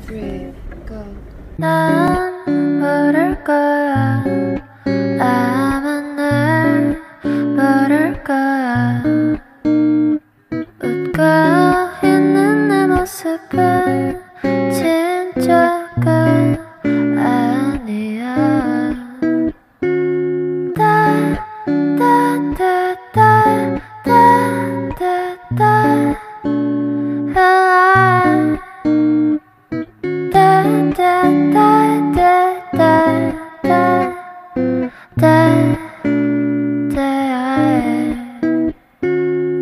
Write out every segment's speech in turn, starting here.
3, go. 난 부를 거야. 아마 날 부를 거야. 웃고 있는 내 모습은 진짜가 아니야.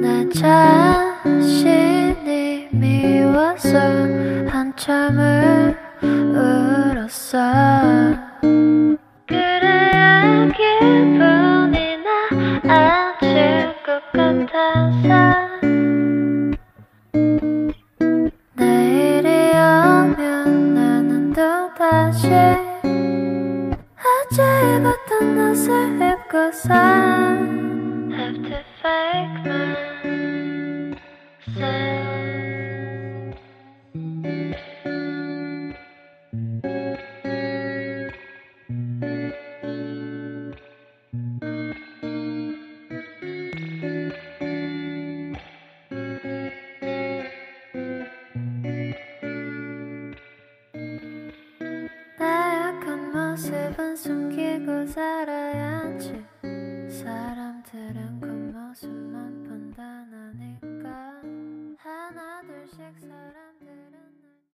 내 자신이 미워서 한참을 울었어. 그래야 기분이 나아질 것 같아서 내일이 오면 나는 또다시 어제 입었던 옷을 입고서 have to fake myself. 나 약한 모습은 숨기고 살아야지.